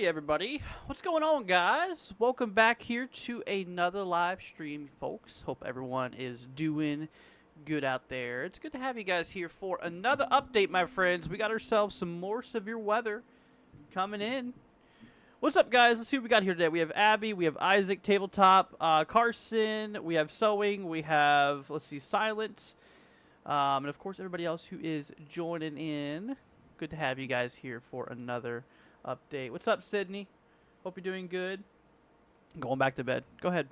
Everybody, what's going on, guys? Welcome back here to another live stream, folks. Hope everyone is doing good out there. It's good to have you guys here for another update, my friends. We got ourselves some more severe weather coming in. What's up, guys? Let's see what we got here today. We have Abby, we have Isaac, Tabletop, Carson, we have Sewing, we have, let's see, Silent, and of course everybody else who is joining in. Good to have you guys here for another update. What's up, Sydney? Hope you're doing good. I'm going back to bed. Go ahead.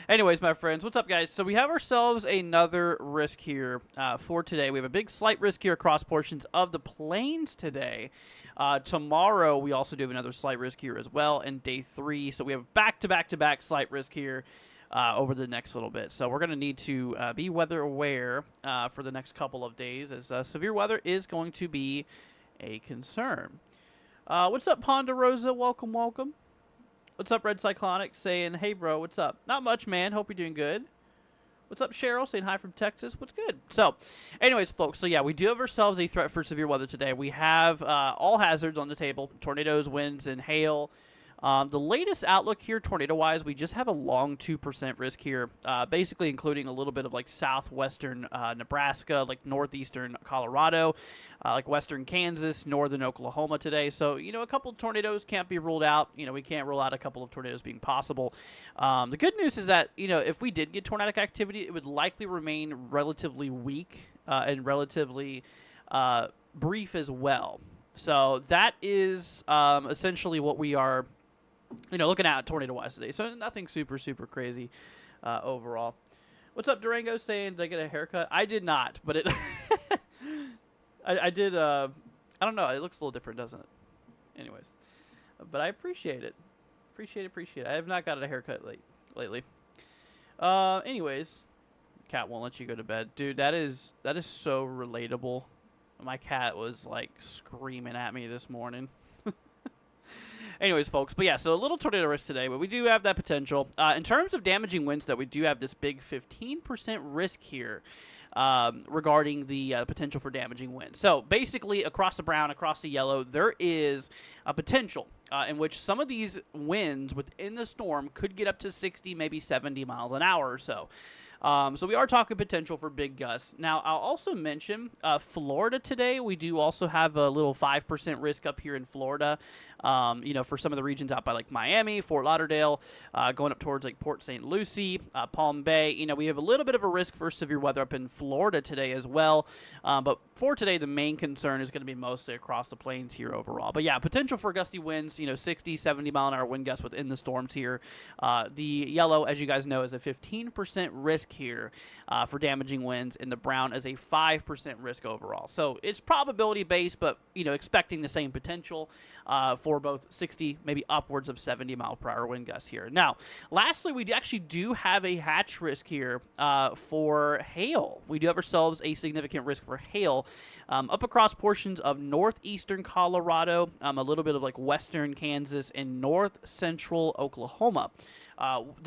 Anyways, my friends, what's up, guys? So we have ourselves another risk here for today. We have a big slight risk here across portions of the plains today. Tomorrow, we also do have another slight risk here as well, and day 3. So we have back-to-back-to-back slight risk here over the next little bit. So we're going to need to be weather aware for the next couple of days, as severe weather is going to be a concern. What's up, Ponderosa? Welcome, welcome. What's up, Red Cyclonic? Saying, hey, bro, what's up? Not much, man. Hope you're doing good. What's up, Cheryl? Saying hi from Texas. What's good? So, anyways, folks, so yeah, we do have ourselves a threat for severe weather today. We have all hazards on the table: tornadoes, winds, and hail. The latest outlook here, tornado-wise, we just have a long 2% risk here, basically including a little bit of like southwestern Nebraska, like northeastern Colorado, like western Kansas, northern Oklahoma today. So, you know, a couple of tornadoes can't be ruled out. You know, we can't rule out a couple of tornadoes being possible. The good news is that, you know, if we did get tornadic activity, it would likely remain relatively weak and relatively brief as well. So that is essentially what we are, you know, looking at tornado-wise today. So nothing super, super crazy overall. What's up, Durango? Saying, did I get a haircut? I did not, but it I did, I don't know. It looks a little different, doesn't it? Anyways. But I appreciate it. Appreciate it. I have not got a haircut lately. Anyways. Cat won't let you go to bed. Dude, that is so relatable. My cat was, like, screaming at me this morning. Anyways, folks, but yeah, so a little tornado risk today, but we do have that potential. In terms of damaging winds, that we do have this big 15% risk here regarding the potential for damaging winds. So basically, across the brown, across the yellow, there is a potential in which some of these winds within the storm could get up to 60, maybe 70 miles an hour or so. So we are talking potential for big gusts. Now, I'll also mention Florida today. We do also have a little 5% risk up here in Florida, you know, for some of the regions out by, like, Miami, Fort Lauderdale, going up towards, like, Port St. Lucie, Palm Bay. You know, we have a little bit of a risk for severe weather up in Florida today as well. But for today, the main concern is going to be mostly across the plains here overall. But, yeah, potential for gusty winds, you know, 60, 70 mile an hour wind gusts within the storms here. The yellow, as you guys know, is a 15% risk risk here for damaging winds, and the brown is a 5% risk overall. So it's probability based, but expecting the same potential for both 60, maybe upwards of 70-mile-per-hour wind gusts here. Now, lastly, we actually do have a hatch risk here for hail. We do have ourselves a significant risk for hail up across portions of northeastern Colorado, a little bit of like western Kansas, and north central Oklahoma.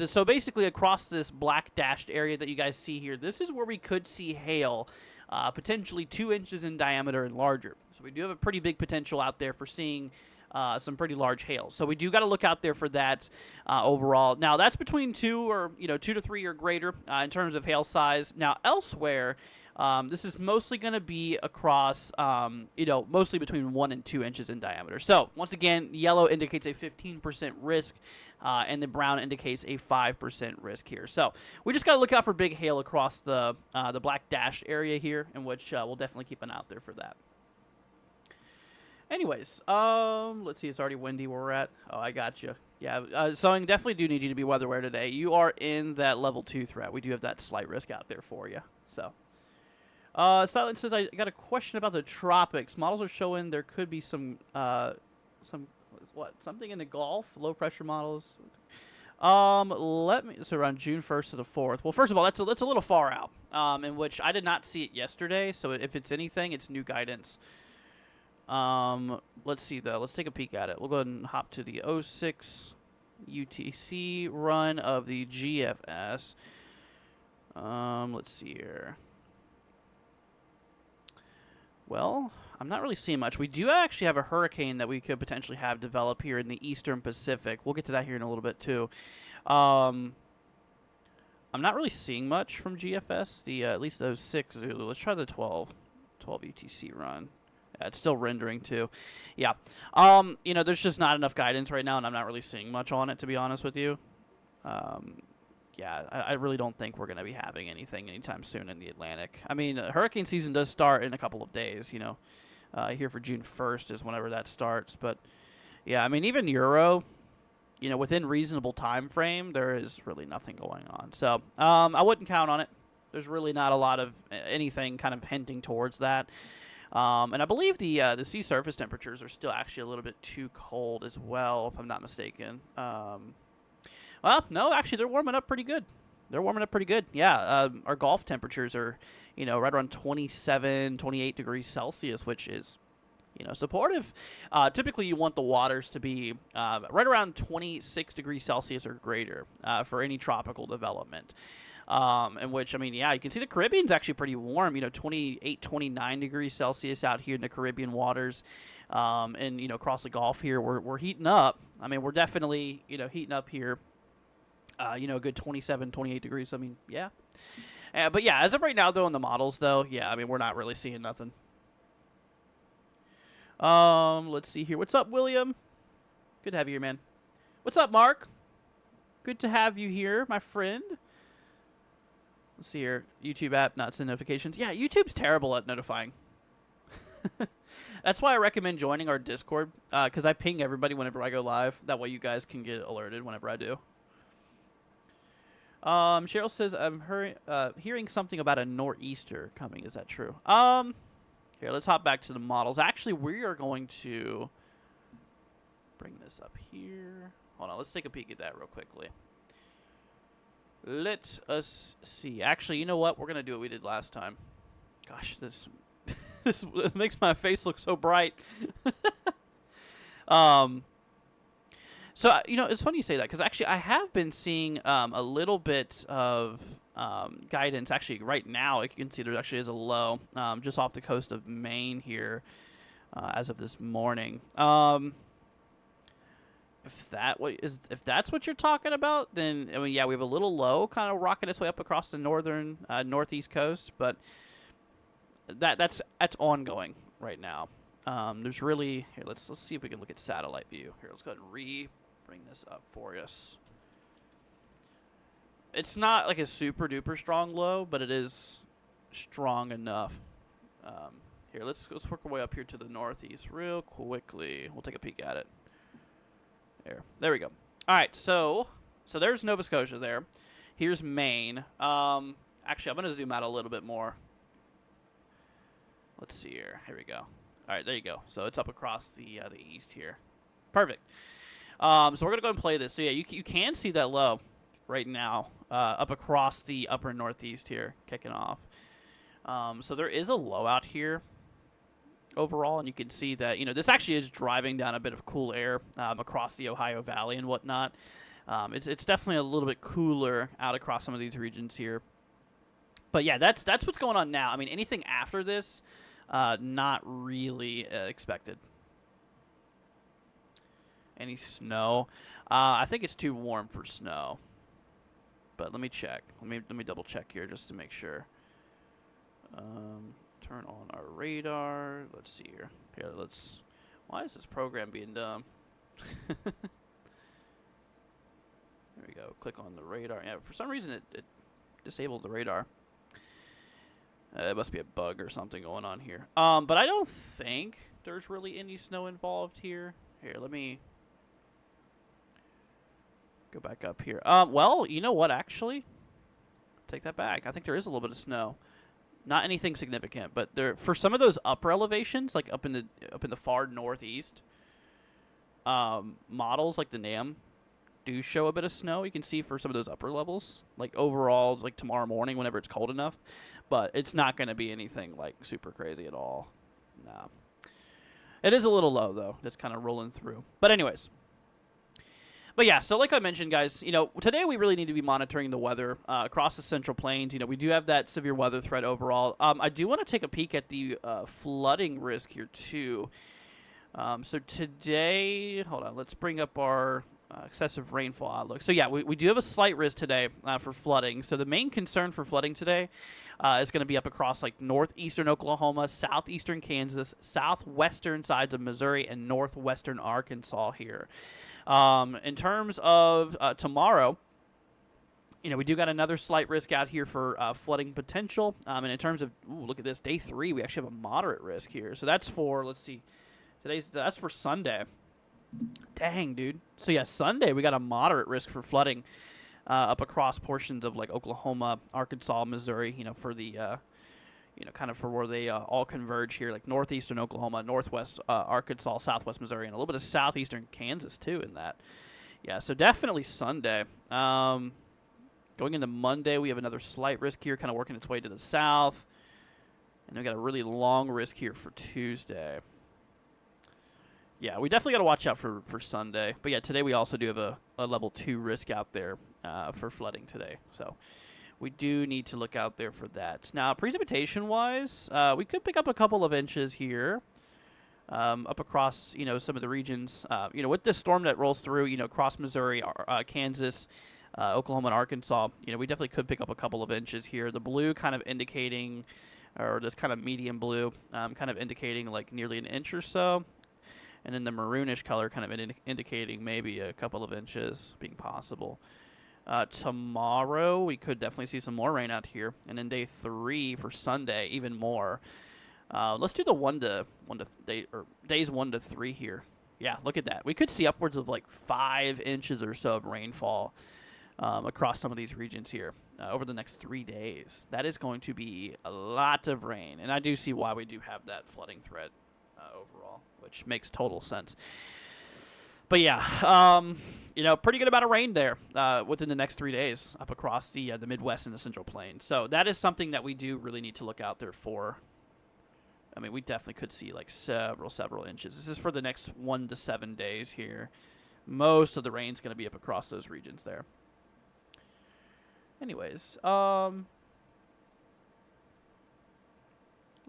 So basically across this black dashed area that you guys see here, this is where we could see hail potentially 2 inches in diameter and larger. So we do have a pretty big potential out there for seeing some pretty large hail. So we do got to look out there for that overall. Now that's between 2 to 3 or greater in terms of hail size. Now elsewhere, this is mostly going to be across, mostly between 1 and 2 inches in diameter. So once again, yellow indicates a 15% risk, and the brown indicates a 5% risk here. So we just got to look out for big hail across the black dashed area here, in which we'll definitely keep an eye out there for that. Anyways, let's see. It's already windy where we're at. Oh, I got you. Yeah, so I definitely do need you to be weather aware today. You are in that level 2 threat. We do have that slight risk out there for you. So. Silence says, I got a question about the tropics. Models are showing there could be something in the Gulf, low pressure models. So around June 1st to the 4th. Well, first of all, that's a little far out, in which I did not see it yesterday. So if it's anything, it's new guidance. Let's see though. Let's take a peek at it. We'll go ahead and hop to the 06 UTC run of the GFS. Let's see here. Well, I'm not really seeing much. We do actually have a hurricane that we could potentially have develop here in the eastern Pacific. We'll get to that here in a little bit, too. I'm not really seeing much from GFS, at least those 6. Let's try the 12 UTC run. Yeah, it's still rendering, too. Yeah. There's just not enough guidance right now, and I'm not really seeing much on it, to be honest with you. Yeah, I really don't think we're going to be having anything anytime soon in the Atlantic. I mean, hurricane season does start in a couple of days, here for June 1st is whenever that starts. But, yeah, I mean, even Euro, within reasonable time frame, there is really nothing going on. So I wouldn't count on it. There's really not a lot of anything kind of hinting towards that. And I believe the sea surface temperatures are still actually a little bit too cold as well, if I'm not mistaken. Well, no, actually, they're warming up pretty good. Yeah, our Gulf temperatures are, right around 27, 28 degrees Celsius, which is, supportive. Typically, you want the waters to be right around 26 degrees Celsius or greater for any tropical development. In which, I mean, yeah, you can see the Caribbean's actually pretty warm, 28, 29 degrees Celsius out here in the Caribbean waters. And, across the Gulf here, we're heating up. I mean, we're definitely, heating up here. A good 27, 28 degrees. I mean, yeah. But, yeah, as of right now, though, in the models, though, yeah, I mean, we're not really seeing nothing. Let's see here. What's up, William? Good to have you here, man. What's up, Mark? Good to have you here, my friend. Let's see here. YouTube app, not send notifications. Yeah, YouTube's terrible at notifying. That's why I recommend joining our Discord, because I ping everybody whenever I go live. That way you guys can get alerted whenever I do. Cheryl says, I'm hearing something about a nor'easter coming. Is that true? Here, let's hop back to the models. Actually, we are going to bring this up here. Hold on, let's take a peek at that real quickly. Let us see. Actually, you know what? We're going to do what we did last time. Gosh, this makes my face look so bright. So, it's funny you say that, because actually I have been seeing a little bit of guidance. Actually, right now, you can see there actually is a low just off the coast of Maine here as of this morning. If that's what you're talking about, then, I mean, yeah, we have a little low kind of rocking its way up across the northeast coast, but that's ongoing right now. There's really, here, let's see if we can look at satellite view. Here, let's go ahead and bring this up for us. It's not like a super duper strong low, but it is strong enough. Here, let's work our way up here to the northeast real quickly. We'll take a peek at it. There we go. All right, so there's Nova Scotia there. Here's Maine. Actually, I'm going to zoom out a little bit more. Let's see here. Here we go. All right, there you go. So it's up across the east here. Perfect. So we're going to go and play this. So, yeah, you can see that low right now up across the upper northeast here, kicking off. So there is a low out here overall, and you can see that, this actually is driving down a bit of cool air across the Ohio Valley and whatnot. It's definitely a little bit cooler out across some of these regions here. But, yeah, that's what's going on now. I mean, anything after this, not really expected. Any snow? I think it's too warm for snow. But let me check. Let me double check here just to make sure. Turn on our radar. Let's see here. Here, let's. Why is this program being dumb? There we go. Click on the radar. Yeah, for some reason it disabled the radar. It must be a bug or something going on here. But I don't think there's really any snow involved here. Here, let me go back up here. Well, you know what? Actually, take that back. I think there is a little bit of snow. Not anything significant, but there for some of those upper elevations, like up in the far northeast, models like the NAM do show a bit of snow. You can see for some of those upper levels, like overall, like tomorrow morning whenever it's cold enough, but it's not going to be anything like super crazy at all. No. It is a little low though. That's kind of rolling through. But anyways. But yeah, so like I mentioned, guys, today we really need to be monitoring the weather across the Central Plains. We do have that severe weather threat overall. I do want to take a peek at the flooding risk here too. So today, hold on, let's bring up our excessive rainfall outlook. So yeah, we do have a slight risk today for flooding. So the main concern for flooding today is going to be up across like northeastern Oklahoma, southeastern Kansas, southwestern sides of Missouri, and northwestern Arkansas here. In terms of tomorrow, we do got another slight risk out here for flooding potential. And in terms of, look at this, day 3, we actually have a moderate risk here. So that's for, let's see, that's for Sunday. Dang, dude. So yeah, Sunday we got a moderate risk for flooding up across portions of like Oklahoma, Arkansas, Missouri. For the kind of for where they all converge here, like northeastern Oklahoma, northwest Arkansas, southwest Missouri, and a little bit of southeastern Kansas too in that. Yeah, so definitely Sunday. Going into Monday, we have another slight risk here, kind of working its way to the south. And we got a really long risk here for Tuesday. Yeah, we definitely got to watch out for Sunday. But yeah, today we also do have a level 2 risk out there for flooding today. So we do need to look out there for that. Now, precipitation-wise, we could pick up a couple of inches here up across, some of the regions. With this storm that rolls through, across Missouri, Kansas, Oklahoma, and Arkansas, we definitely could pick up a couple of inches here. The blue kind of indicating, or this kind of medium blue, kind of indicating like nearly an inch or so. And then the maroonish color kind of indicating maybe a couple of inches being possible. Tomorrow, we could definitely see some more rain out here. And then day 3 for Sunday, even more. Let's do the days 1 to 3 here. Yeah, look at that. We could see upwards of like 5 inches or so of rainfall across some of these regions here over the next 3 days. That is going to be a lot of rain. And I do see why we do have that flooding threat overall, which makes total sense. But yeah, pretty good amount of rain there within the next 3 days up across the Midwest and the Central Plains. So that is something that we do really need to look out there for. I mean, we definitely could see like several inches. This is for the next 1 to 7 days here. Most of the rain's going to be up across those regions there. Anyways,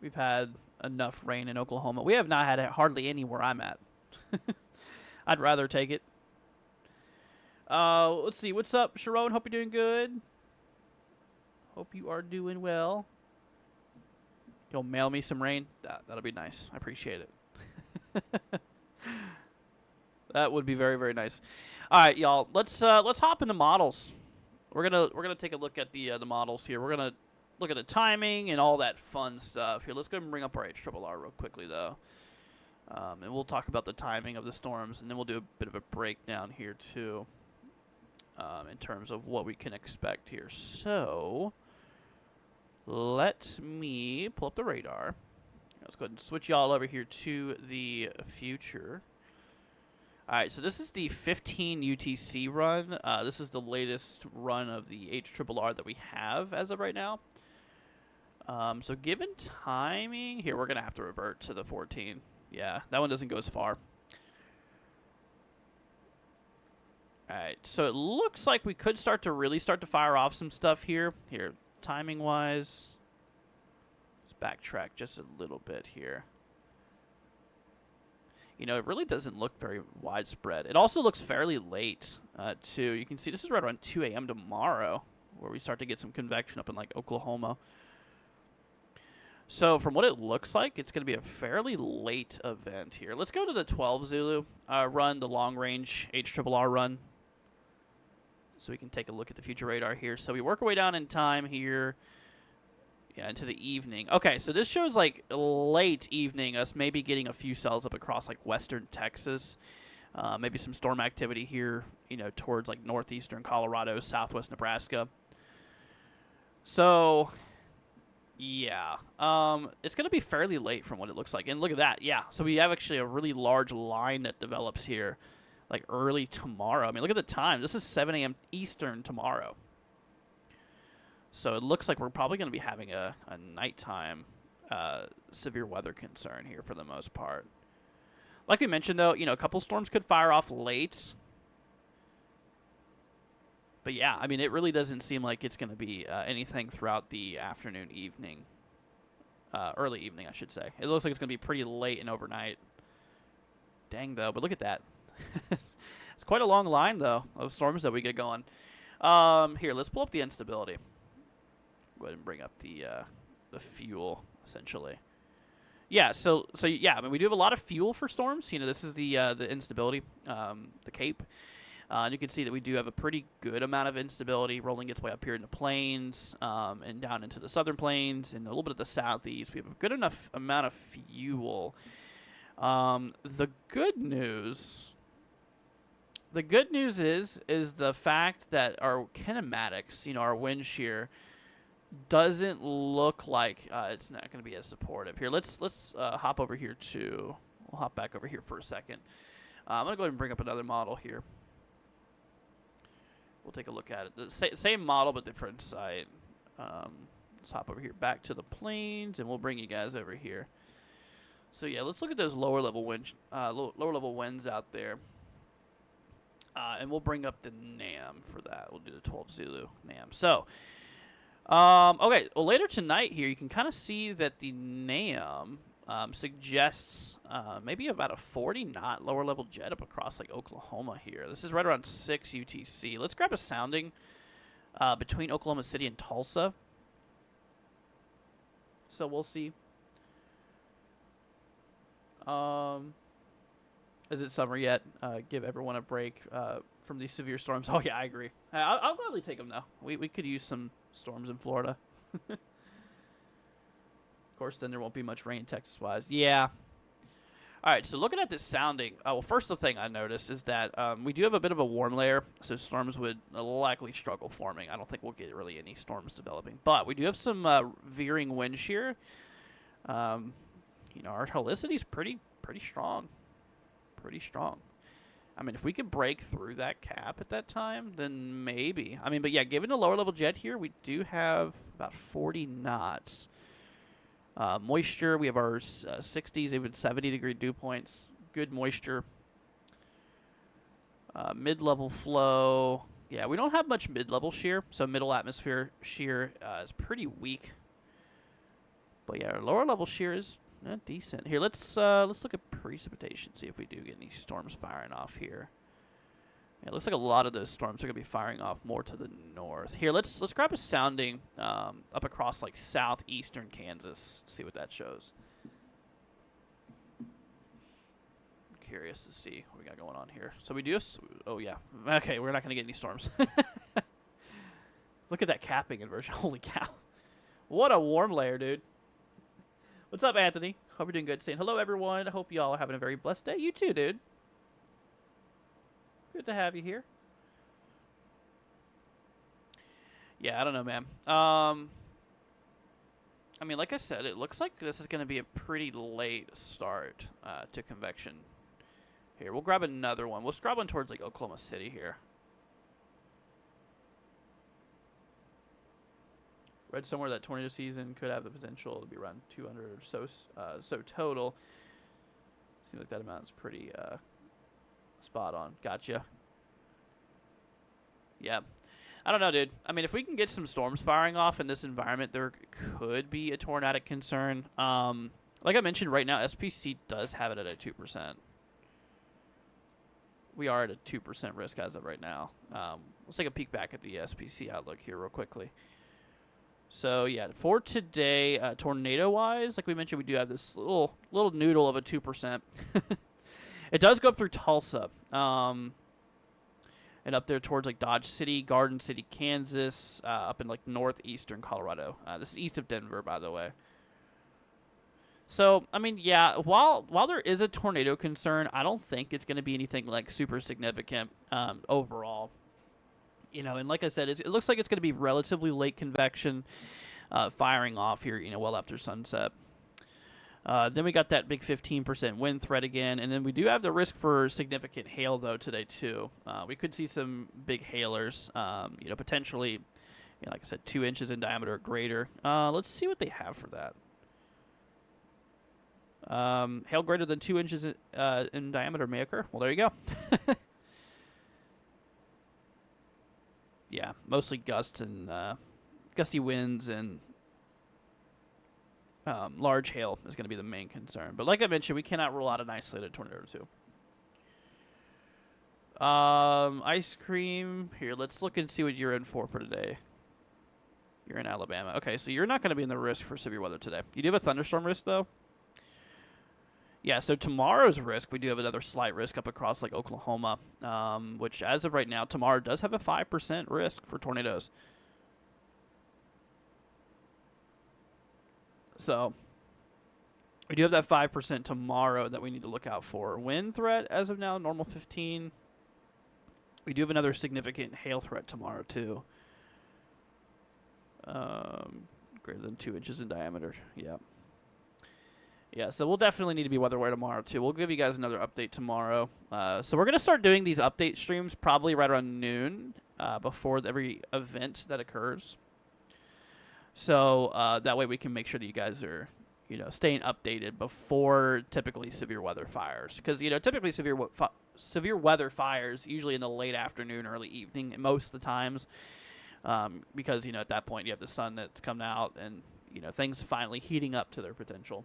we've had enough rain in Oklahoma. We have not had it hardly any where I'm at. I'd rather take it. Let's see. What's up, Sharon? Hope you're doing good. Hope you are doing well. You'll mail me some rain. That'll be nice. I appreciate it. That would be very, very nice. All right, y'all. Let's hop into models. We're gonna take a look at the models here. We're gonna look at the timing and all that fun stuff. Here, let's go and bring up our HRRR real quickly though. And we'll talk about the timing of the storms, and then we'll do a bit of a breakdown here too. in terms of what we can expect here. So let me pull up the radar. Let's go ahead and switch y'all over here to the future. All right, so this is the 15 UTC run. This is the latest run of the HRRR that we have as of right now. So given timing, here we're going to have to revert to the 14. Yeah, that one doesn't go as far. All right, so it looks like we could really start to fire off some stuff here. Here, timing-wise, let's backtrack just a little bit here. You know, it really doesn't look very widespread. It also looks fairly late, too. You can see this is right around 2 a.m. tomorrow, where we start to get some convection up in, like, Oklahoma. So from what it looks like, it's going to be a fairly late event here. Let's go to the 12 Zulu run, the long-range HRRR run, so we can take a look at the future radar here. So we work our way down in time here. Yeah, into the evening. Okay, so this shows like late evening, us maybe getting a few cells up across like western Texas. Maybe some storm activity here, you know, towards like northeastern Colorado, southwest Nebraska. So, yeah, it's going to be fairly late from what it looks like. And look at that. Yeah, so we have actually a really large line that develops here like early tomorrow. I mean, look at the time. This is 7 a.m. Eastern tomorrow. So it looks like we're probably going to be having a nighttime severe weather concern here for the most part. Like we mentioned, though, you know, a couple storms could fire off late. But yeah, I mean, it really doesn't seem like it's going to be anything throughout the afternoon, evening, early evening, I should say. It looks like it's going to be pretty late and overnight. Dang, though, but look at that. It's quite a long line, though, of storms that we get going. Here, let's pull up the instability. Go ahead and bring up the fuel, essentially. Yeah, so yeah, I mean, we do have a lot of fuel for storms. You know, this is the instability, the Cape. And you can see that we do have a pretty good amount of instability rolling its way up here in the plains and down into the southern plains and a little bit of the southeast. We have a good enough amount of fuel. The good news is the fact that our kinematics, you know, our wind shear, doesn't look like it's not going to be as supportive. Here, let's hop over here to. We'll hop back over here for a second. I'm going to go ahead and bring up another model here. We'll take a look at it. The same model, but different site. Let's hop over here back to the plains, and we'll bring you guys over here. So yeah, let's look at those lower level winds out there. And we'll bring up the NAM for that. We'll do the 12 Zulu NAM. So, okay, well, later tonight here, you can kind of see that the NAM suggests maybe about a 40-knot lower-level jet up across, like, Oklahoma here. This is right around 6 UTC. Let's grab a sounding between Oklahoma City and Tulsa. So we'll see. Is it summer yet? Give everyone a break from these severe storms. Oh, yeah, I agree. I'll gladly take them, though. We could use some storms in Florida. Of course, then there won't be much rain Texas-wise. Yeah. All right, so looking at this sounding, well, first the thing I noticed is that we do have a bit of a warm layer, so storms would likely struggle forming. I don't think we'll get really any storms developing. But we do have some veering wind shear. You know, our helicity is pretty strong. Pretty strong. I mean, if we could break through that cap at that time, then maybe. I mean, but yeah, given the lower level jet here, we do have about 40 knots. Moisture, we have our 60s, even 70-degree dew points. Good moisture. Mid-level flow. Yeah, we don't have much mid-level shear, so middle atmosphere shear is pretty weak. But yeah, our lower level shear is decent. Here, let's look at precipitation, see if we do get any storms firing off here. Yeah, it looks like a lot of those storms are going to be firing off more to the north. Here, let's grab a sounding up across like southeastern Kansas. See what that shows. I'm curious to see what we got going on here. So we do. Oh yeah. Okay, we're not going to get any storms. Look at that capping inversion. Holy cow! What a warm layer, dude. What's up, Anthony? Hope you're doing good. Saying hello, everyone. I hope you all are having a very blessed day. You too, dude. Good to have you here. Yeah, I don't know, man. I mean, like I said, it looks like this is going to be a pretty late start to convection. Here, we'll grab another one. We'll grab one towards like Oklahoma City here. Read somewhere that tornado season could have the potential to be around 200 or so total. Seems like that amount is pretty spot on. Gotcha. Yeah. I don't know, dude. I mean, if we can get some storms firing off in this environment, there could be a tornadic concern. Like I mentioned, right now, SPC does have it at a 2%. We are at a 2% risk as of right now. Let's take a peek back at the SPC outlook here real quickly. So, yeah, for today, tornado-wise, like we mentioned, we do have this little noodle of a 2%. It does go up through Tulsa. And up there towards, like, Dodge City, Garden City, Kansas, up in, like, northeastern Colorado. This is east of Denver, by the way. So, I mean, yeah, while there is a tornado concern, I don't think it's going to be anything, like, super significant overall. You know, and like I said, it looks like it's going to be relatively late convection firing off here, you know, well after sunset. Then we got that big 15% wind threat again, and then we do have the risk for significant hail, though, today, too. We could see some big hailers, you know, potentially, you know, like I said, 2 inches in diameter or greater. Let's see what they have for that. Hail greater than 2 inches in diameter may occur. Well, there you go. Yeah, mostly gusts and gusty winds and large hail is going to be the main concern. But like I mentioned, we cannot rule out an isolated tornado too. Ice cream. Here, let's look and see what you're in for today. You're in Alabama. Okay, so you're not going to be in the risk for severe weather today. You do have a thunderstorm risk, though. Yeah, so tomorrow's risk, we do have another slight risk up across, like, Oklahoma, which, as of right now, tomorrow does have a 5% risk for tornadoes. So, we do have that 5% tomorrow that we need to look out for. Wind threat, as of now, normal 15. We do have another significant hail threat tomorrow, too. Greater than 2 inches in diameter, yeah. Yeah, so we'll definitely need to be weather aware tomorrow, too. We'll give you guys another update tomorrow. So we're going to start doing these update streams probably right around noon before every event that occurs. So that way we can make sure that you guys are, you know, staying updated before typically severe weather fires. Because, you know, typically severe weather fires usually in the late afternoon, early evening most of the times. Because, you know, at that point you have the sun that's coming out and, you know, things finally heating up to their potential.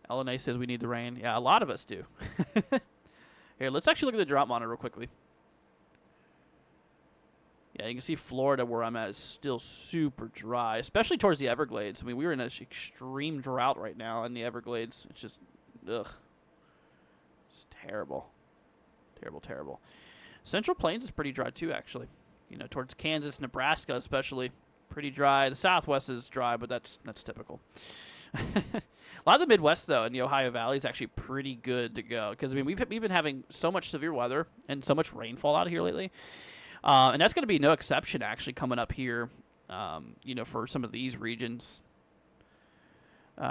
LNA says we need the rain. Yeah, a lot of us do. Here, let's actually look at the drought monitor real quickly. Yeah, you can see Florida, where I'm at, is still super dry, especially towards the Everglades. I mean, we're in an extreme drought right now in the Everglades. It's just, ugh. It's terrible. Terrible, terrible. Central Plains is pretty dry, too, actually. You know, towards Kansas, Nebraska especially, pretty dry. The Southwest is dry, but that's typical. A lot of the Midwest, though, and the Ohio Valley is actually pretty good to go. Because, I mean, we've been having so much severe weather and so much rainfall out here lately. And that's going to be no exception, actually, coming up here, you know, for some of these regions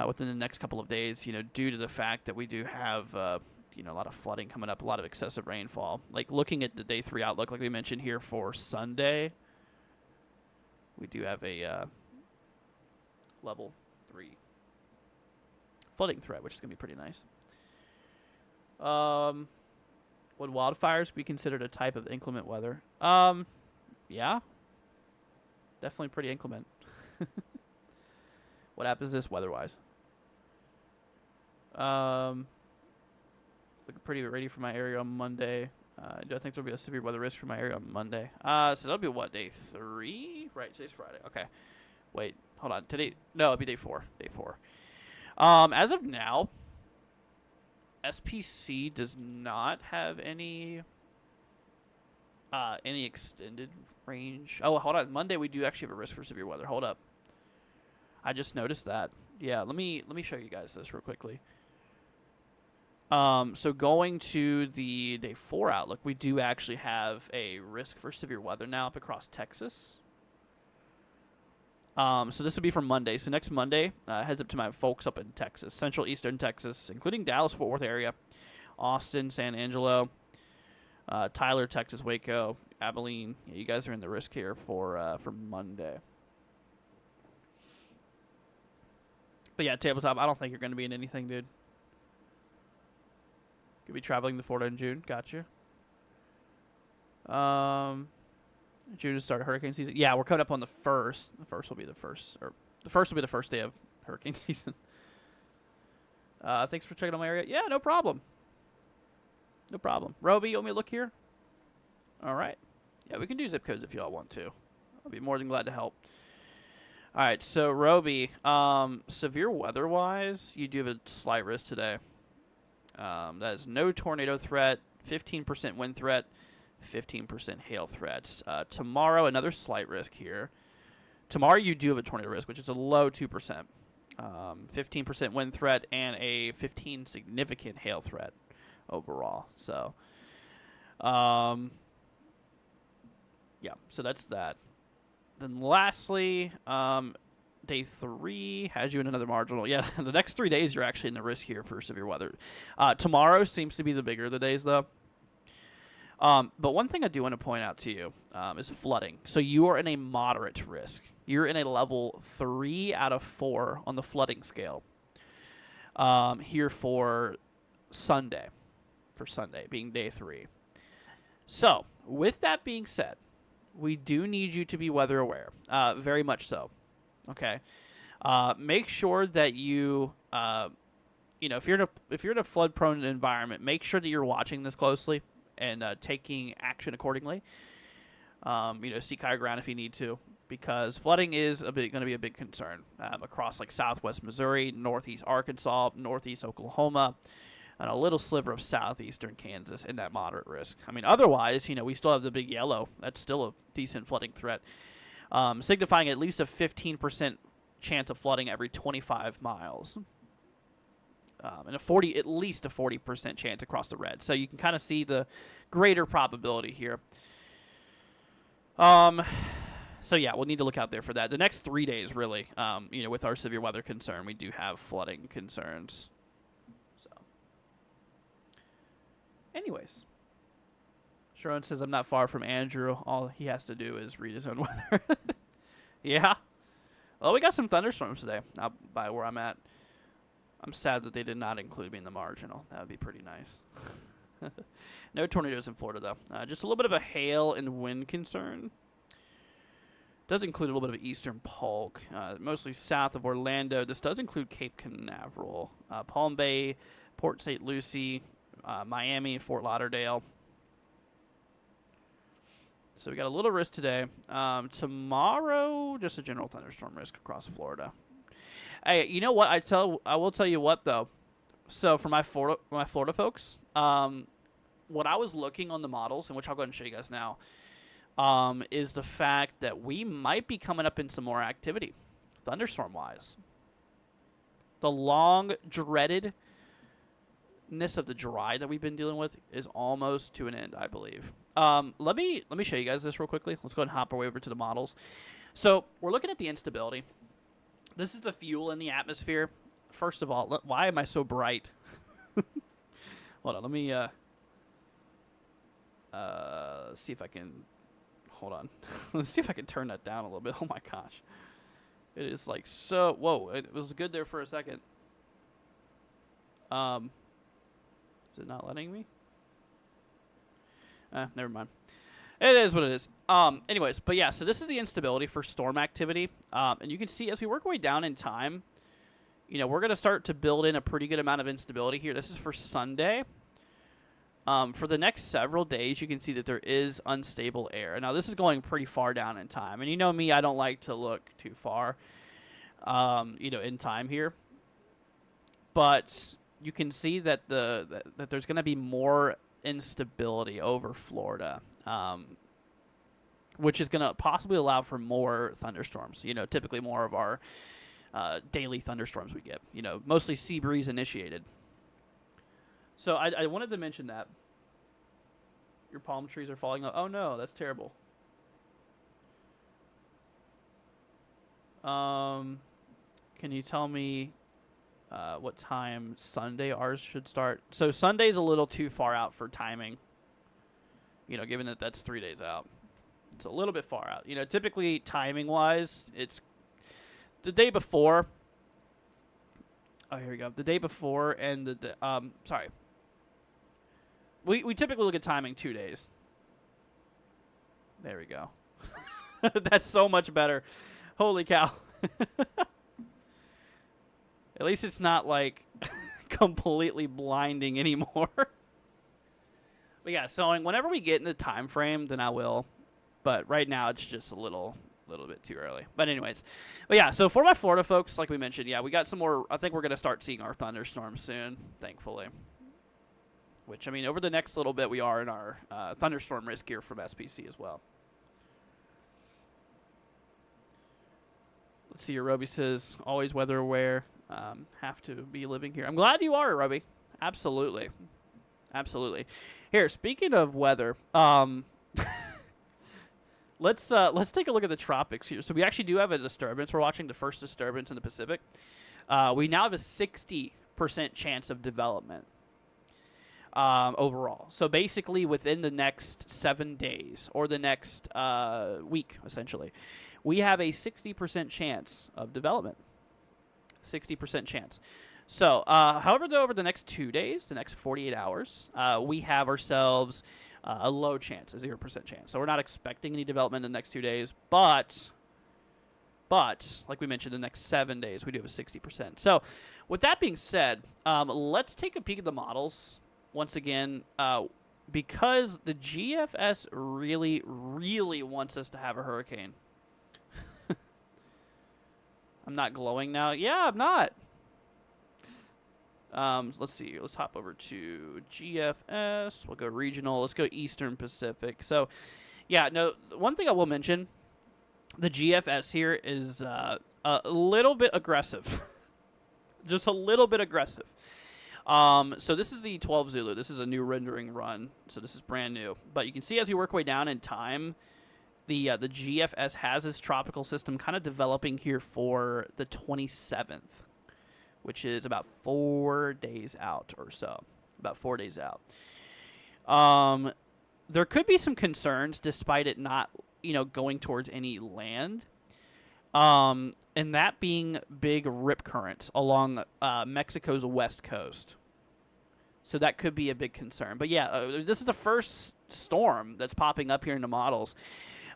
within the next couple of days, you know, due to the fact that we do have, you know, a lot of flooding coming up, a lot of excessive rainfall. Like, looking at the day 3 outlook, like we mentioned here for Sunday, we do have a level 3 flooding threat, which is going to be pretty nice. Would wildfires be considered a type of inclement weather? Yeah. Definitely pretty inclement. What happens this weather-wise? Looking pretty ready for my area on Monday. Do I think there'll be a severe weather risk for my area on Monday? So that'll be what, day 3? Right, today's Friday. Okay. Wait, hold on. Today, no, it'll be day 4. Day 4. As of now, SPC does not have any extended range. Oh, hold on. Monday we do actually have a risk for severe weather. Hold up. I just noticed that. Yeah, let me show you guys this real quickly. So going to the day 4 outlook, we do actually have a risk for severe weather now up across Texas. So this will be from Monday. So next Monday, heads up to my folks up in Texas, central eastern Texas, including Dallas, Fort Worth area, Austin, San Angelo, Tyler, Texas, Waco, Abilene. Yeah, you guys are in the risk here for Monday. But yeah, tabletop, I don't think you're going to be in anything, dude. Could be traveling to Florida in June. Gotcha. June to start hurricane season. Yeah, we're coming up on the 1st. The 1st will be the first, or the 1st will be the first day of hurricane season. Thanks for checking out my area. Yeah, no problem. No problem. Roby, you want me to look here? All right. Yeah, we can do zip codes if y'all want to. I'll be more than glad to help. All right, so Roby, severe weather-wise, you do have a slight risk today. That is no tornado threat, 15% wind threat, 15% hail threats. Tomorrow, another slight risk here. Tomorrow, you do have a tornado risk, which is a low 2%. 15% wind threat and a 15 significant hail threat overall. So, yeah, so that's that. Then lastly, day 3 has you in another marginal. Yeah, the next 3 days you're actually in the risk here for severe weather. Tomorrow seems to be the bigger of the days, though. But one thing I do want to point out to you is flooding. So you are in a moderate risk. You're in a level 3 out of 4 on the flooding scale here for Sunday. For Sunday, being day 3. So, with that being said, we do need you to be weather aware, very much so. Okay, make sure that you, if you're in a flood-prone environment, make sure that you're watching this closely and taking action accordingly. Seek higher ground if you need to, because flooding is going to be a big concern across like southwest Missouri, northeast Arkansas, northeast Oklahoma, and a little sliver of southeastern Kansas in that moderate risk. I mean, otherwise, we still have the big yellow. That's still a decent flooding threat, signifying at least a 15% chance of flooding every 25 miles. And at least a 40% chance across the red. So you can kind of see the greater probability here. So yeah, we'll need to look out there for that. The next 3 days, really, with our severe weather concern, we do have flooding concerns. Anyways, Sharon says, I'm not far from Andrew. All he has to do is read his own weather. Yeah. Well, we got some thunderstorms today out by where I'm at. I'm sad that they did not include me in the marginal. That would be pretty nice. No tornadoes in Florida, though. Just a little bit of a hail and wind concern. Does include a little bit of eastern Polk, mostly south of Orlando. This does include Cape Canaveral, Palm Bay, Port St. Lucie, Miami, Fort Lauderdale. So we got a little risk today. Tomorrow, just a general thunderstorm risk across Florida. Hey, you know what? I will tell you what though. So for my Florida folks, what I was looking on the models, and which I'll go ahead and show you guys now, is the fact that we might be coming up in some more activity, thunderstorm wise. The long dreaded of the dry that we've been dealing with is almost to an end, I believe. Let me show you guys this real quickly. Let's go ahead and hop our way over to the models. So we're looking at the instability. This is the fuel in the atmosphere. First of all, why am I so bright? Hold on, let me see if I can. Hold on. Let's see if I can turn that down a little bit. Oh my gosh, it is like so. Whoa, it was good there for a second. Is it not letting me? Never mind. It is what it is. Anyways, but yeah, so this is the instability for storm activity. And you can see as we work our way down in time, we're going to start to build in a pretty good amount of instability here. This is for Sunday. For the next several days, you can see that there is unstable air. Now, this is going pretty far down in time. And you know me, I don't like to look too far, in time here. But you can see that that there's going to be more instability over Florida, which is going to possibly allow for more thunderstorms. Typically more of our daily thunderstorms we get. Mostly sea breeze initiated. So I wanted to mention that. Your palm trees are falling. Oh no, that's terrible. Can you tell me what time Sunday ours should start? So Sunday's a little too far out for timing. You know, given that that's 3 days out. It's a little bit far out. You know, typically timing-wise, it's the day before. Oh, here we go. The day before and sorry. We typically look at timing 2 days. There we go. That's so much better. Holy cow. At least it's not like completely blinding anymore. But yeah, so whenever we get in the time frame, then I will. But right now it's just a little bit too early. But anyways, but yeah, so for my Florida folks, like we mentioned, yeah, we got some more. I think we're gonna start seeing our thunderstorms soon, thankfully. Which, I mean, over the next little bit, we are in our thunderstorm risk here from SPC as well. Let's see, Roby says, always weather aware. Have to be living here. I'm glad you are, Roby. Absolutely. Absolutely. Here, speaking of weather, let's take a look at the tropics here. So we actually do have a disturbance. We're watching the first disturbance in the Pacific. We now have a 60% chance of development. Overall. So basically within the next 7 days or the next week, essentially, we have a 60% chance of development. 60% chance. So, however, though, over the next 2 days, the next 48 hours, we have ourselves a low chance, a 0% chance. So we're not expecting any development in the next 2 days, but like we mentioned, the next 7 days, we do have a 60%. So with that being said, let's take a peek at the models. Once again, because the GFS really, really wants us to have a hurricane. I'm not glowing now. Yeah, I'm not. Let's see. Let's hop over to GFS. We'll go regional. Let's go Eastern Pacific. So, yeah, no, one thing I will mention, the GFS here is a little bit aggressive. Just a little bit aggressive. So this is the 12 Zulu. This is a new rendering run, so this is brand new. But you can see as we work way down in time, the GFS has this tropical system kind of developing here for the 27th, which is about 4 days out or so. About 4 days out. There could be some concerns despite it not, going towards any land. And that being big rip currents along Mexico's west coast. So that could be a big concern. But yeah, this is the first storm that's popping up here in the models.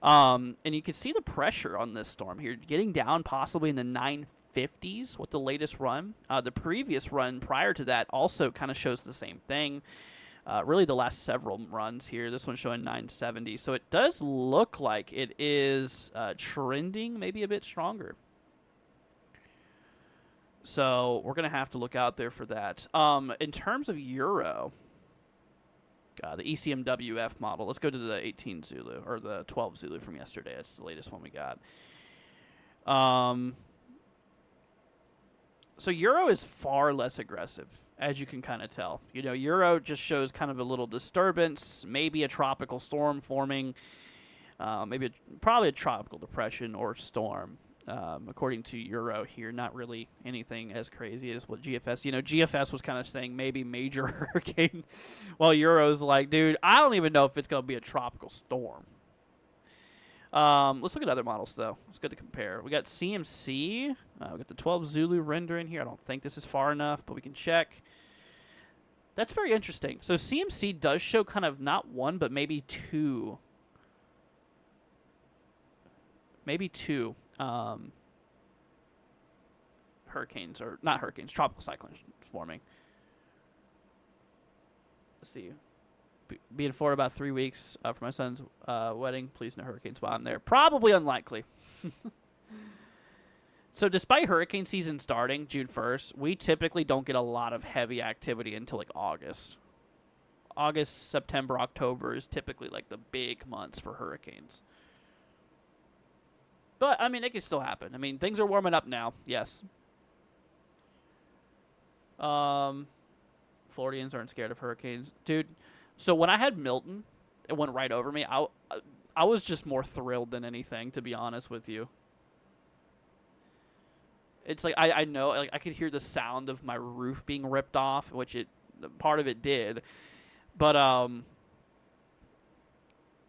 And you can see the pressure on this storm here, getting down possibly in the 950s with the latest run. The previous run prior to that also kind of shows the same thing. Really the last several runs here. This one's showing 970. So it does look like it is trending maybe a bit stronger. So we're going to have to look out there for that. In terms of Euro, the ECMWF model, let's go to the 18 Zulu, or the 12 Zulu from yesterday. That's the latest one we got. So Euro is far less aggressive, as you can kind of tell. Euro just shows kind of a little disturbance, maybe a tropical storm forming, probably a tropical depression or storm. According to Euro here, not really anything as crazy as what GFS. GFS was kind of saying maybe major hurricane, while Euro's like, dude, I don't even know if it's going to be a tropical storm. Let's look at other models, though. It's good to compare. We got CMC. We got the 12 Zulu render in here. I don't think this is far enough, but we can check. That's very interesting. So CMC does show kind of not one, but maybe two. Maybe two. Hurricanes, or not hurricanes, tropical cyclones forming. Let's see. Be in Florida about 3 weeks for my son's wedding. Please no hurricanes while I'm there. Probably unlikely. So despite hurricane season starting June 1st, we typically don't get a lot of heavy activity until like August. August, September, October is typically like the big months for hurricanes. But, I mean, it can still happen. I mean, things are warming up now. Yes. Floridians aren't scared of hurricanes, dude. So when I had Milton, it went right over me. I was just more thrilled than anything, to be honest with you. It's like I know, like I could hear the sound of my roof being ripped off, which it part of it did, but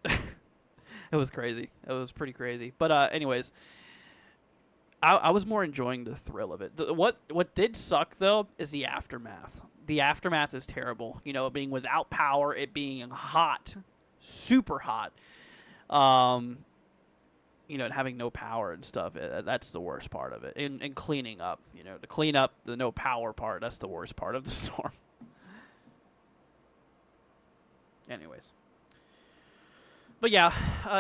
it was crazy. It was pretty crazy. But anyways, I was more enjoying the thrill of it. What did suck though is the aftermath. The aftermath is terrible. You know, being without power, it being hot, super hot. You know, and having no power and stuff. That's the worst part of it. And cleaning up. You know, to clean up the no power part. That's the worst part of the storm. Anyways. But yeah,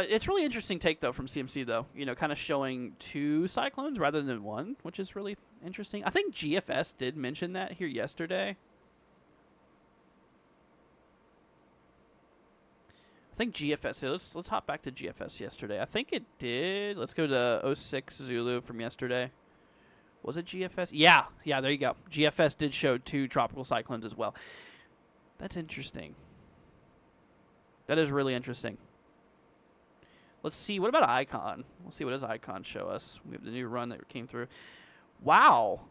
it's really interesting take, though, from CMC, though. You know, kind of showing 2 cyclones rather than 1, which is really interesting. I think GFS did mention that here yesterday. I think GFS, let's hop back to GFS yesterday. I think it did. Let's go to 06 Zulu from yesterday. Was it GFS? Yeah, there you go. GFS did show 2 tropical cyclones as well. That's interesting. That is really interesting. Let's see. What about Icon? We'll see what does Icon show us. We have the new run that came through. Wow.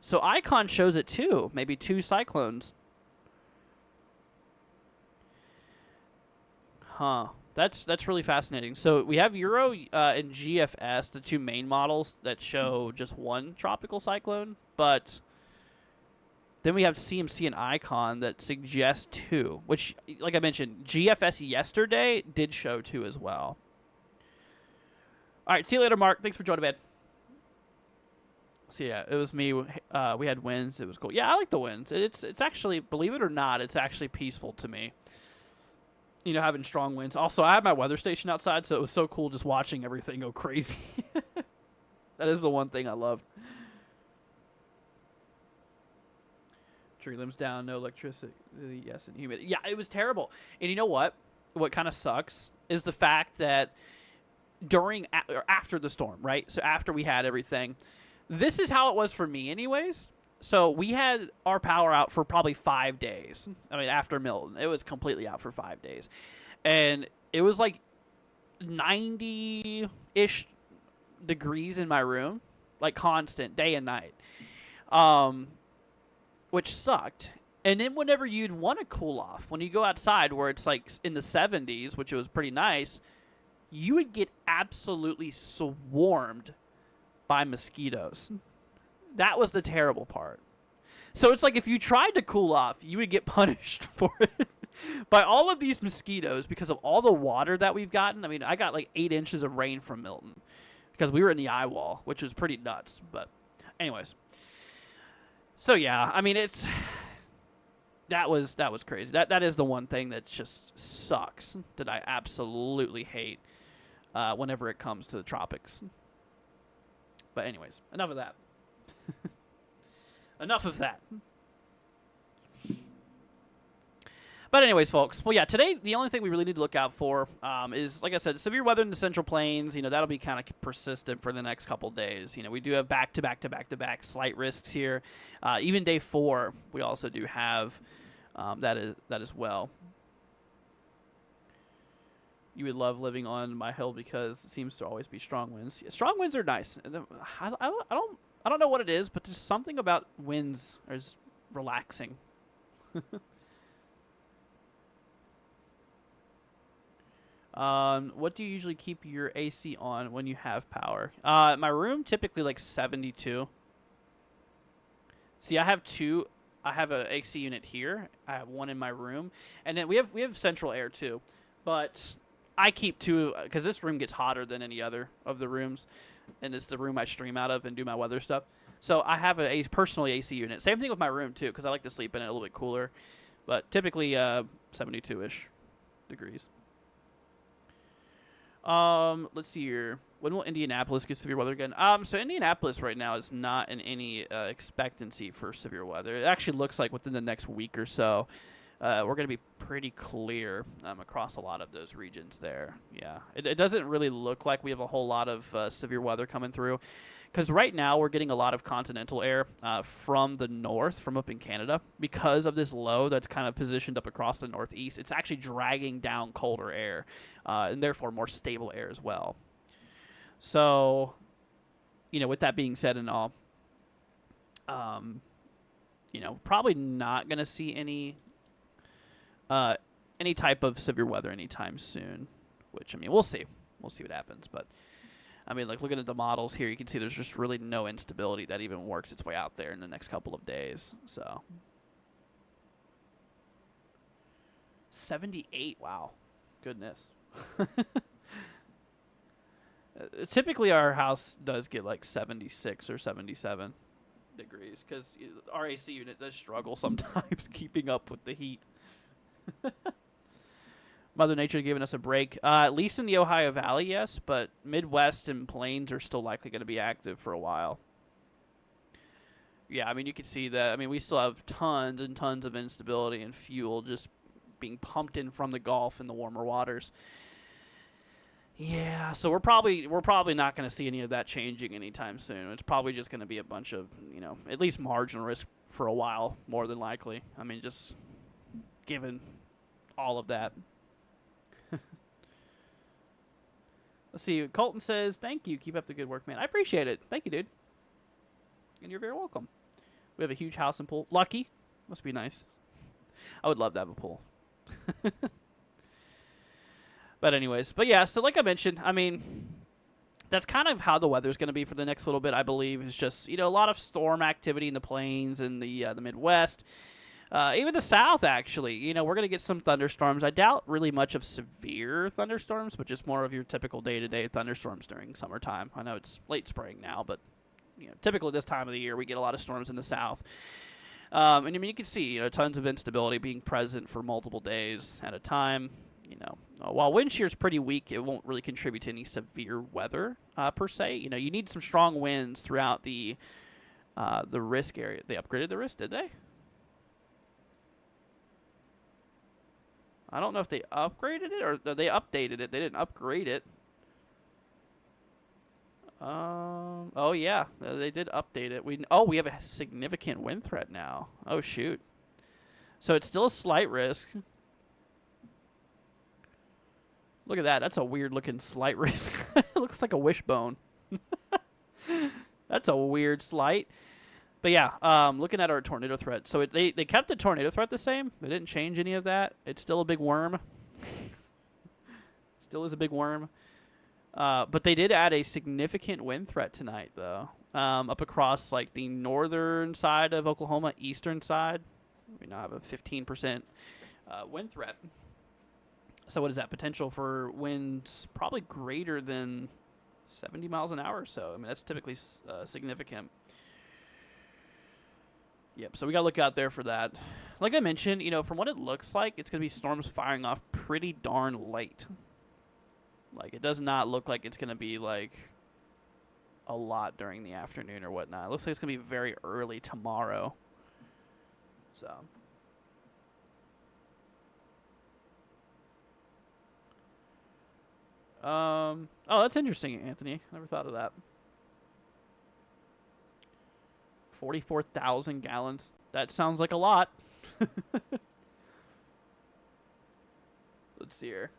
So Icon shows it too. Maybe 2 cyclones. Huh. That's really fascinating. So we have Euro and GFS, the 2 main models that show just 1 tropical cyclone, but then we have CMC and Icon that suggest 2, which, like I mentioned, GFS yesterday did show 2 as well. All right, see you later, Mark. Thanks for joining, man. So yeah, it was me. We had winds. It was cool. Yeah, I like the winds. It's actually, believe it or not, it's actually peaceful to me. You know, having strong winds. Also, I have my weather station outside, so it was so cool just watching everything go crazy. That is the one thing I love. Tree limbs down, no electricity, yes, and humid. Yeah, it was terrible. And you know what? What kind of sucks is the fact that during or after the storm, right? So after we had everything, this is how it was for me anyways. So we had our power out for probably 5 days. I mean, after Milton, it was completely out for 5 days. And it was like 90-ish degrees in my room, like constant, day and night. Which sucked. And then whenever you'd want to cool off, when you go outside where it's like in the 70s, which was pretty nice, you would get absolutely swarmed by mosquitoes. That was the terrible part. So it's like if you tried to cool off, you would get punished for it by all of these mosquitoes because of all the water that we've gotten. I mean, I got like 8 inches of rain from Milton because we were in the eye wall, which was pretty nuts. But anyways. So yeah, I mean that was crazy. That is the one thing that just sucks, that I absolutely hate whenever it comes to the tropics. But anyways, enough of that. Enough of that. But anyways, folks, well, yeah, today the only thing we really need to look out for is, like I said, severe weather in the Central Plains. You know, that'll be kind of persistent for the next couple days. You know, we do have back-to-back slight risks here. Even day 4, we also do have that as well. You would love living on my hill because it seems to always be strong winds. Yeah, strong winds are nice. I don't know what it is, but there's something about winds is relaxing. What do you usually keep your AC on when you have power? My room typically like 72. See, I have 2. I have an AC unit here. I have 1 in my room, and then we have central air too. But I keep 2 because this room gets hotter than any other of the rooms, and it's the room I stream out of and do my weather stuff. So I have a personally AC unit. Same thing with my room too, because I like to sleep in it a little bit cooler. But typically 72-ish degrees. Let's see here. When will Indianapolis get severe weather again? So Indianapolis right now is not in any expectancy for severe weather. It actually looks like within the next week or so, we're going to be pretty clear across a lot of those regions there. Yeah, it doesn't really look like we have a whole lot of severe weather coming through. because right now we're getting a lot of continental air from the north, from up in Canada, because of this low that's kind of positioned up across the northeast. It's actually dragging down colder air, and therefore more stable air as well. So, with that being said and all, probably not going to see any type of severe weather anytime soon, which, we'll see. We'll see what happens, but looking at the models here, you can see there's just really no instability that even works its way out there in the next couple of days. So 78, wow, goodness. Typically our house does get like 76 or 77 degrees because our AC unit does struggle sometimes keeping up with the heat. Mother Nature giving us a break. At least in the Ohio Valley, yes, but Midwest and Plains are still likely going to be active for a while. Yeah, you can see that. We still have tons and tons of instability and fuel just being pumped in from the Gulf and the warmer waters. Yeah, so we're probably not going to see any of that changing anytime soon. It's probably just going to be a bunch of, at least marginal risk for a while, more than likely. Just given all of that. Let's see. Colton says, thank you. Keep up the good work, man. I appreciate it. Thank you, dude. And you're very welcome. We have a huge house and pool. Lucky. Must be nice. I would love to have a pool. But anyways. Yeah, so like I mentioned, that's kind of how the weather's going to be for the next little bit, I believe. Is just, a lot of storm activity in the plains and the Midwest. Even the South, actually. We're going to get some thunderstorms. I doubt really much of severe thunderstorms, but just more of your typical day-to-day thunderstorms during summertime. I know it's late spring now, but typically this time of the year we get a lot of storms in the South. And you can see tons of instability being present for multiple days at a time. While wind shear is pretty weak, it won't really contribute to any severe weather per se. You need some strong winds throughout the risk area. They upgraded the risk, did they? I don't know if they upgraded it or they updated it. They didn't upgrade it. Oh yeah, they did update it. We have a significant wind threat now. Oh shoot. So it's still a slight risk. Look at that. That's a weird looking slight risk. It looks like a wishbone. That's a weird slight. But yeah, looking at our tornado threat. So they kept the tornado threat the same. They didn't change any of that. It's still a big worm. Still is a big worm. But they did add a significant wind threat tonight, though. Up across like the northern side of Oklahoma, eastern side. We now have a 15% wind threat. So what is that? Potential for winds probably greater than 70 miles an hour or so. That's typically significant. Yep, so we got to look out there for that. Like I mentioned, from what it looks like, it's going to be storms firing off pretty darn late. Like, it does not look like it's going to be, like, a lot during the afternoon or whatnot. It looks like it's going to be very early tomorrow. So. Oh, that's interesting, Anthony. Never thought of that. 44,000 gallons. That sounds like a lot. Let's see here.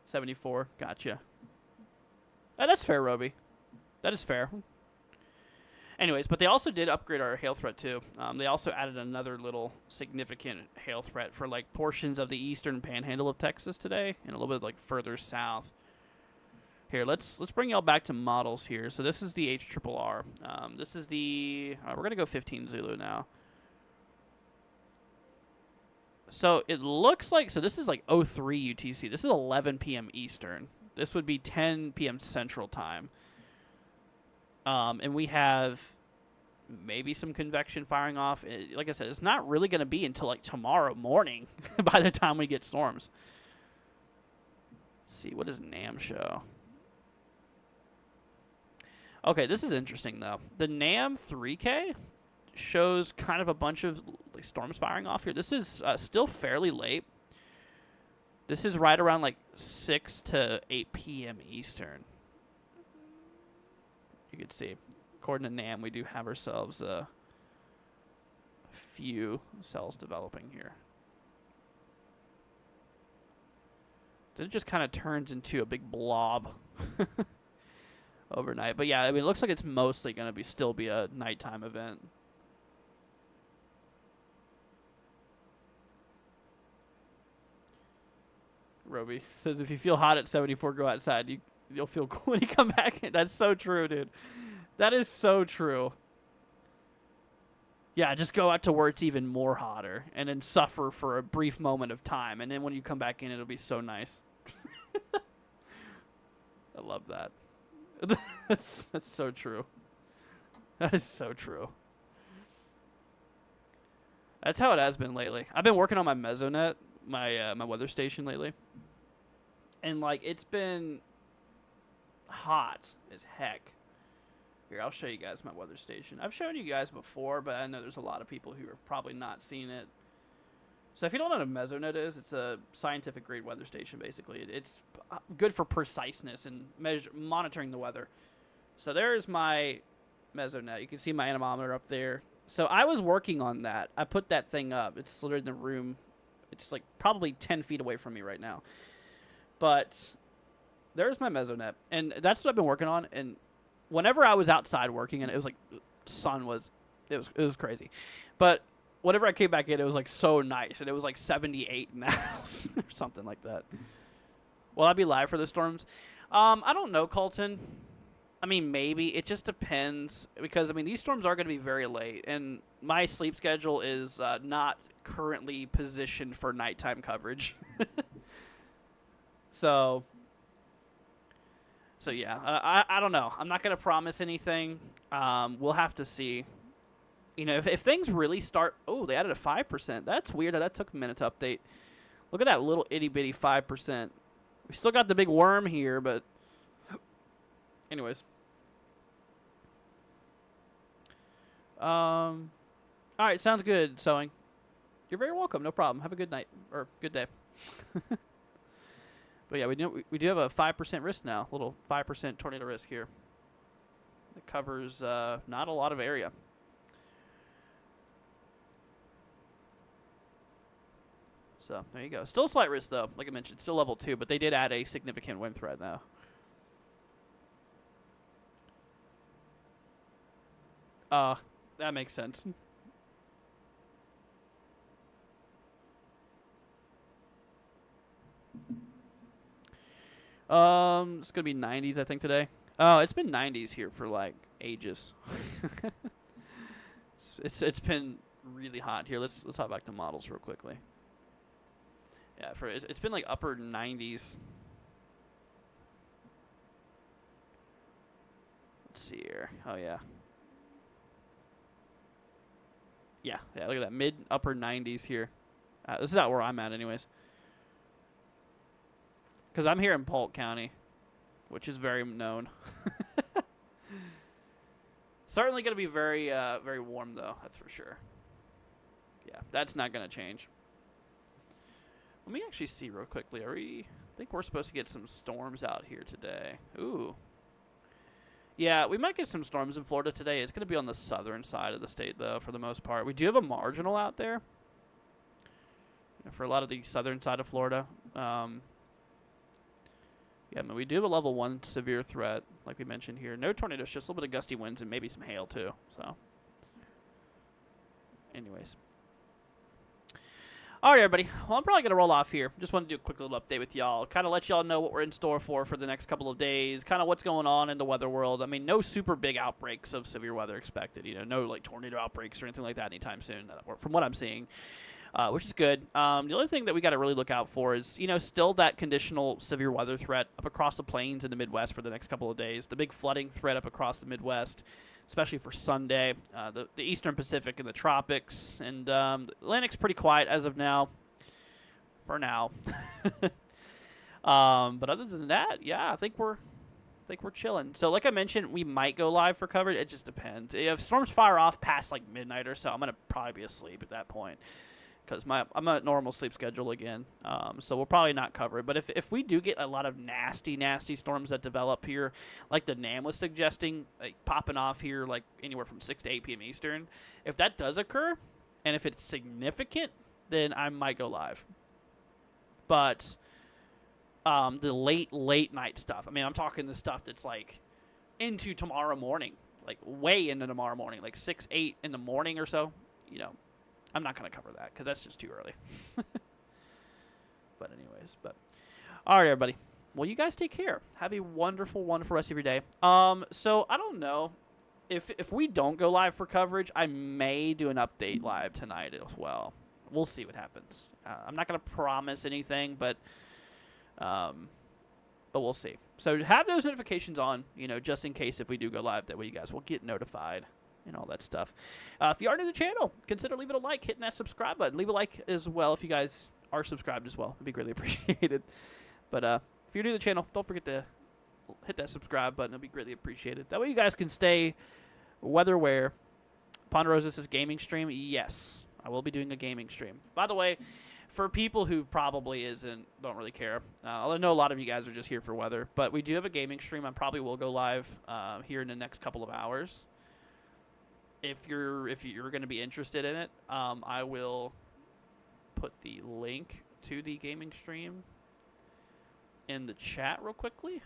74. Gotcha. That's fair, Roby. That is fair. Anyways, but they also did upgrade our hail threat, too. They also added another little significant hail threat for, like, portions of the eastern panhandle of Texas today and a little bit, like, further south. Here, let's bring y'all back to models here. So this is the HRRR. This is the... we're going to go 15 Zulu now. So it looks like... So this is like 03 UTC. This is 11 p.m. Eastern. This would be 10 p.m. Central Time. And we have maybe some convection firing off. Like I said, it's not really going to be until like tomorrow morning by the time we get storms. Let's see, what does NAM show? Okay, this is interesting, though. The NAM 3K shows kind of a bunch of like, storms firing off here. This is still fairly late. This is right around like 6 to 8 p.m. Eastern. you could see. According to NAM, we do have ourselves a few cells developing here. Then it just kind of turns into a big blob overnight. But yeah, I mean, it looks like it's mostly going to still be a nighttime event. Roby says, if you feel hot at 74, go outside. You'll feel cool when you come back in. That's so true, dude. That is so true. Yeah, just go out to where it's even more hotter and then suffer for a brief moment of time. And then when you come back in, it'll be so nice. I love that. That's so true. That is so true. That's how it has been lately. I've been working on my Mesonet, my weather station lately. And, like, it's been hot as heck. Here, I'll show you guys my weather station. I've shown you guys before, but I know there's a lot of people who are probably not seeing it. So if you don't know what a Mesonet is, it's a scientific grade weather station, basically. It's good for preciseness and monitoring the weather. So there's my Mesonet. You can see my anemometer up there. So I was working on that. I put that thing up. It's literally in the room. It's like probably 10 feet away from me right now. But there's my Mesonet. And that's what I've been working on. And whenever I was outside working, and it was like, sun was, it was crazy. But whenever I came back in, it was like so nice. And it was like 78 in the house or something like that. Will I be live for the storms? I don't know, Colton. I mean, maybe. It just depends. Because, I mean, these storms are going to be very late. And my sleep schedule is not currently positioned for nighttime coverage. So yeah, I don't know. I'm not going to promise anything. We'll have to see. You know, if things really start... Oh, they added a 5%. That's weird. That took a minute to update. Look at that little itty-bitty 5%. We still got the big worm here, but... Anyways. All right, sounds good, Sewing. You're very welcome. No problem. Have a good night. Or good day. But yeah, we do have a 5% risk now. A little 5% tornado risk here. It covers not a lot of area. So there you go. Still a slight risk though. Like I mentioned, still level 2, but they did add a significant wind threat now. That makes sense. It's gonna be 90s, I think, today. Oh, it's been 90s here for like ages. It's been really hot here. Let's hop back to models real quickly. Yeah, it's been like upper 90s. Let's see here. Oh yeah. Yeah, look at that. Mid upper 90s here. This is not where I'm at anyways. Because I'm here in Polk County, which is very known. Certainly going to be very, very warm, though. That's for sure. Yeah, that's not going to change. Let me actually see real quickly. I think we're supposed to get some storms out here today. Ooh. Yeah, we might get some storms in Florida today. It's going to be on the southern side of the state, though, for the most part. We do have a marginal out there for a lot of the southern side of Florida. Yeah, I mean, we do have a level 1 severe threat, like we mentioned here. No tornadoes, just a little bit of gusty winds and maybe some hail, too. So, anyways. All right, everybody. Well, I'm probably going to roll off here. Just want to do a quick little update with y'all. Kind of let y'all know what we're in store for the next couple of days. Kind of what's going on in the weather world. I mean, no super big outbreaks of severe weather expected. You know, no, like, tornado outbreaks or anything like that anytime soon, from what I'm seeing. Which is good. The other thing that we got to really look out for is, you know, still that conditional severe weather threat up across the plains in the Midwest for the next couple of days. The big flooding threat up across the Midwest, especially for Sunday. The Eastern Pacific and the tropics. And the Atlantic's pretty quiet as of now. For now. But other than that, yeah, I think we're chilling. So like I mentioned, we might go live for coverage. It just depends. If storms fire off past like midnight or so, I'm going to probably be asleep at that point. because I'm at normal sleep schedule again. So we'll probably not cover it. But if we do get a lot of nasty storms that develop here, like the NAM was suggesting, like popping off here like anywhere from 6 to 8 p.m. Eastern, if that does occur, and if it's significant, then I might go live. But the late night stuff, I mean, I'm talking the stuff that's like into tomorrow morning, like way into tomorrow morning, like 6, 8 in the morning or so, you know, I'm not going to cover that because that's just too early. But anyways, all right, everybody. Well, you guys take care. Have a wonderful, wonderful rest of your day. So I don't know if we don't go live for coverage, I may do an update live tonight as well. We'll see what happens. I'm not going to promise anything, but we'll see. So have those notifications on, you know, just in case if we do go live. That way you guys will get notified and all that stuff. If you are new to the channel, consider leaving a like, hitting that subscribe button. Leave a like as well if you guys are subscribed as well. It'd be greatly appreciated. But if you're new to the channel, don't forget to hit that subscribe button. It'll be greatly appreciated. That way you guys can stay weather aware. Ponderosa's gaming stream, yes, I will be doing a gaming stream. By the way, for people who probably don't really care, I know a lot of you guys are just here for weather, but we do have a gaming stream. I probably will go live here in the next couple of hours. If you're going to be interested in it, I will put the link to the gaming stream in the chat real quickly.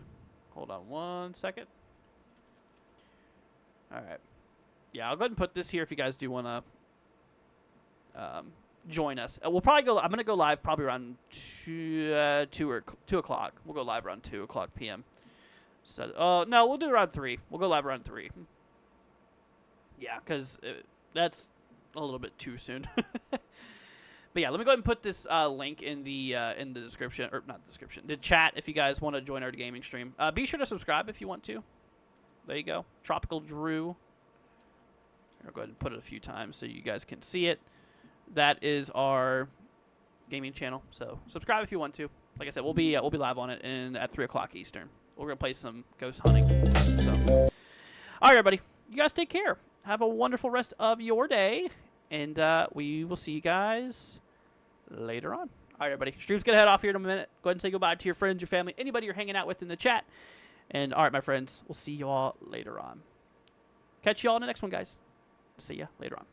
Hold on one second. All right. Yeah, I'll go ahead and put this here if you guys do want to join us. We'll probably go. I'm gonna go live probably around 2 o'clock. We'll go live around 2 o'clock p.m. So, no, we'll do around 3. We'll go live around 3. Yeah, because that's a little bit too soon. But yeah, let me go ahead and put this link in the description, or not the description, the chat if you guys want to join our gaming stream. Be sure to subscribe if you want to. There you go. Tropical Drew. I'll go ahead and put it a few times so you guys can see it. That is our gaming channel. So subscribe if you want to. Like I said, we'll be live on it at 3 o'clock Eastern. We're gonna play some ghost hunting. So. All right, everybody. You guys take care. Have a wonderful rest of your day, and we will see you guys later on. All right, everybody. Stream's gonna head off here in a minute. Go ahead and say goodbye to your friends, your family, anybody you're hanging out with in the chat. And all right, my friends, we'll see you all later on. Catch you all in the next one, guys. See ya later on.